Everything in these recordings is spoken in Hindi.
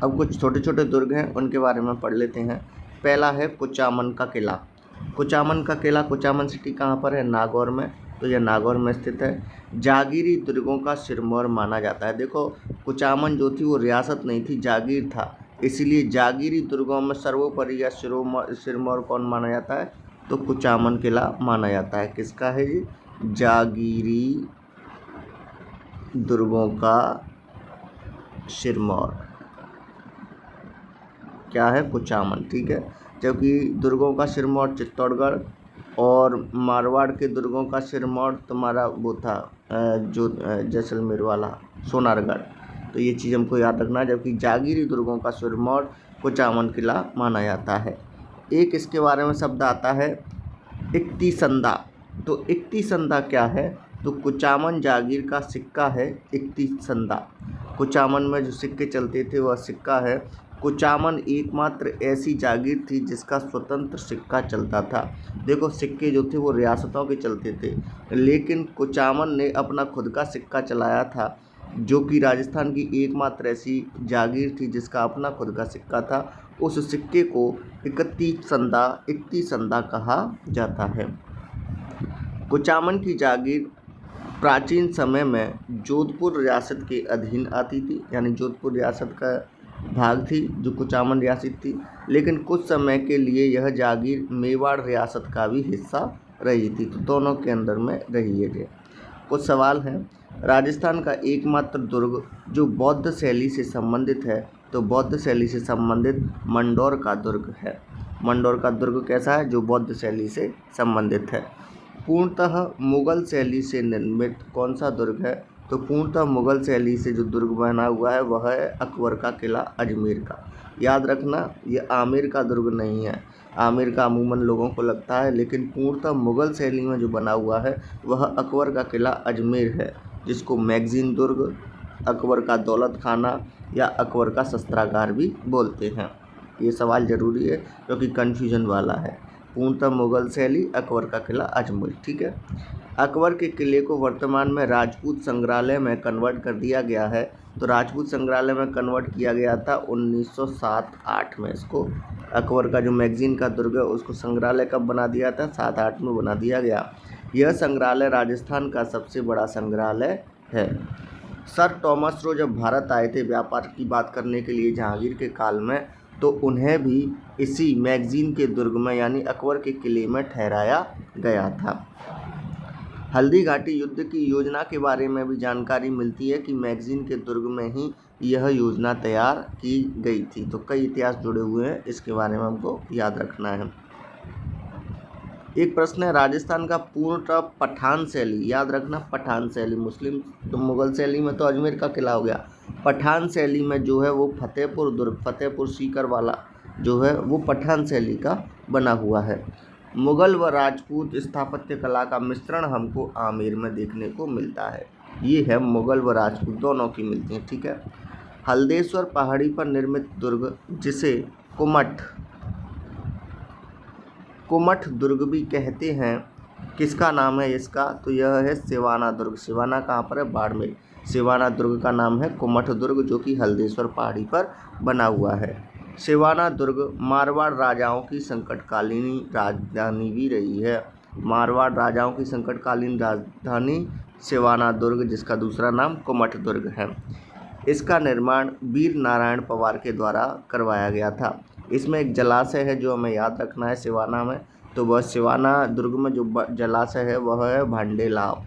अब कुछ छोटे छोटे दुर्ग हैं, उनके बारे में पढ़ लेते हैं। पहला है कुचामन का किला। कुचामन का किला, कुचामन सिटी कहाँ पर है? नागौर में। तो यह नागौर में स्थित है। जागीरी दुर्गों का सिरमौर माना जाता है। देखो, कुचामन जो थी वो रियासत नहीं थी, जागीर था, इसीलिए जागीरी दुर्गों में सर्वोपरि या सिरमौर कौन माना जाता है? तो कुचामन किला माना जाता है। किसका है जी? जागीरी दुर्गों का सिरमौर क्या है? कुचामन। ठीक है। जबकि दुर्गों का सिरमौर चित्तौड़गढ़ और मारवाड़ के दुर्गों का सिरमौर तुम्हारा वो था जो जैसलमेर वाला सोनारगढ़। तो ये चीज़ हमको याद रखना है। जबकि जागीरी दुर्गों का सिरमौर कुचामन किला माना जाता है। एक इसके बारे में शब्द आता है इक्तिसंदा। तो इक्तिसंदा क्या है? तो कुचामन जागीर का सिक्का है इक्तिसंदा। कुचामन में जो सिक्के चलते थे वह सिक्का है। कुचामन एकमात्र ऐसी जागीर थी जिसका स्वतंत्र सिक्का चलता था। देखो, सिक्के जो थे वो रियासतों के चलते थे, लेकिन कुचामन ने अपना खुद का सिक्का चलाया था, जो कि राजस्थान की एकमात्र ऐसी जागीर थी जिसका अपना खुद का सिक्का था। उस सिक्के को इक्तिसंदा कहा जाता है। कुचामन की जागीर प्राचीन समय में जोधपुर रियासत के अधीन आती थी, यानी जोधपुर रियासत का भाग थी जो कुचामन रियासत थी। लेकिन कुछ समय के लिए यह जागीर मेवाड़ रियासत का भी हिस्सा रही थी। तो दोनों के अंदर में रही है। कुछ सवाल हैं। राजस्थान का एकमात्र दुर्ग जो बौद्ध शैली से संबंधित है, तो बौद्ध शैली से संबंधित मंडौर का दुर्ग है। मंडौर का दुर्ग कैसा है? जो बौद्ध शैली से संबंधित है। पूर्णतः मुगल शैली से निर्मित कौन सा दुर्ग है? तो पूर्णतः मुगल शैली से जो दुर्ग बना हुआ है वह है अकबर का किला अजमेर का। याद रखना, ये आमेर का दुर्ग नहीं है। आमेर का अमूमन लोगों को लगता है, लेकिन पूर्णतः मुगल शैली में जो बना हुआ है वह अकबर का किला अजमेर है, जिसको मैगजीन दुर्ग, अकबर का दौलत खाना या अकबर का शस्त्रागार भी बोलते हैं। ये सवाल ज़रूरी है क्योंकि कन्फ्यूजन वाला है। पूर्णतः मुगल शैली, अकबर का किला अजमेर। ठीक है। अकबर के किले को वर्तमान में राजपूत संग्रहालय में कन्वर्ट कर दिया गया है। तो राजपूत संग्रहालय में कन्वर्ट किया गया था 1907-8 में। इसको अकबर का जो मैगजीन का दुर्ग है उसको संग्रहालय कब बना दिया था? 7-8 में बना दिया गया। यह संग्रहालय राजस्थान का सबसे बड़ा संग्रहालय है। सर टॉमस रो जब भारत आए थे व्यापार की बात करने के लिए जहांगीर के काल में, तो उन्हें भी इसी मैगजीन के दुर्ग में यानी अकबर के किले में ठहराया गया था। हल्दी घाटी युद्ध की योजना के बारे में भी जानकारी मिलती है कि मैगजीन के दुर्ग में ही यह योजना तैयार की गई थी। तो कई इतिहास जुड़े हुए हैं, इसके बारे में हमको याद रखना है। एक प्रश्न है, राजस्थान का पूर्णतः पठान शैली, याद रखना पठान शैली, मुस्लिम तो मुगल शैली में तो अजमेर का किला हो गया। पठान शैली में जो है वो फतेहपुर दुर्ग, फतेहपुर सीकर वाला जो है वो पठान शैली का बना हुआ है। मुगल व राजपूत स्थापत्य कला का मिश्रण हमको आमेर में देखने को मिलता है। ये है मुगल व राजपूत दोनों की मिलती हैं। ठीक है। हल्देश्वर पहाड़ी पर निर्मित दुर्ग जिसे कुमठ दुर्ग भी कहते हैं, किसका नाम है इसका? तो यह है सिवाना दुर्ग। सिवाना कहाँ पर है? बाड़मेर। सिवाना दुर्ग का नाम है कुमठ दुर्ग, जो कि हल्देश्वर पहाड़ी पर बना हुआ है। सिवाना दुर्ग मारवाड़ राजाओं की संकटकालीन राजधानी भी रही है। मारवाड़ राजाओं की संकटकालीन राजधानी सिवाना दुर्ग, जिसका दूसरा नाम कुमठ दुर्ग है। इसका निर्माण वीर नारायण पवार के द्वारा करवाया गया था। इसमें एक जलाशय है जो हमें याद रखना है सिवाना में। तो वह सिवाना दुर्ग में जो जलाशय है वह है भांडेलाव।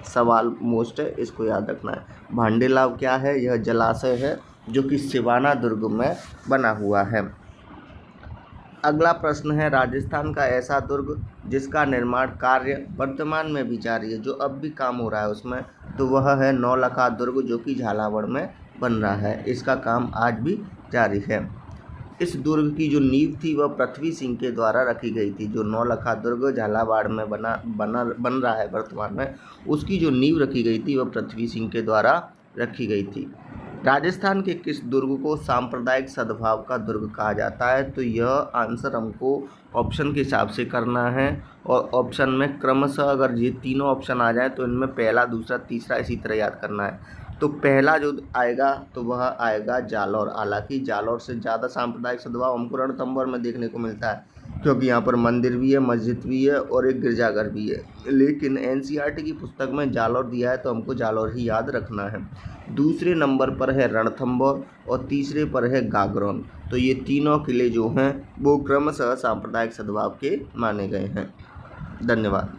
सवाल मोस्ट है, इसको याद रखना है। भांडेलाव क्या है? यह जलाशय है जो कि सिवाना दुर्ग में बना हुआ है। अगला प्रश्न है, राजस्थान का ऐसा दुर्ग जिसका निर्माण कार्य वर्तमान में भी जारी है, जो अब भी काम हो रहा है उसमें, तो वह है नौलखा दुर्ग, जो कि झालावाड़ में बन रहा है। इसका काम आज भी जारी है। इस दुर्ग की जो नींव थी वह पृथ्वी सिंह के द्वारा रखी गई थी। जो नौलखा दुर्ग झालावाड़ में बन रहा है वर्तमान में, उसकी जो नींव रखी गई थी वह पृथ्वी सिंह के द्वारा रखी गई थी। राजस्थान के किस दुर्ग को सांप्रदायिक सद्भाव का दुर्ग कहा जाता है? तो यह आंसर हमको ऑप्शन के हिसाब से करना है, और ऑप्शन में क्रमशः अगर ये तीनों ऑप्शन आ जाए तो इनमें पहला, दूसरा, तीसरा इसी तरह याद करना है। तो पहला जो आएगा तो वह आएगा जालौर। हालांकि जालौर से ज़्यादा सांप्रदायिक सद्भाव हमको रणथंभौर में देखने को मिलता है, क्योंकि यहाँ पर मंदिर भी है, मस्जिद भी है और एक गिरजाघर भी है। लेकिन एनसीईआरटी की पुस्तक में जालौर दिया है तो हमको जालौर ही याद रखना है। दूसरे नंबर पर है रणथंभौर और तीसरे पर है गागरोन। तो ये तीनों किले जो हैं वो क्रमशः सांप्रदायिक सद्भाव के माने गए हैं। धन्यवाद।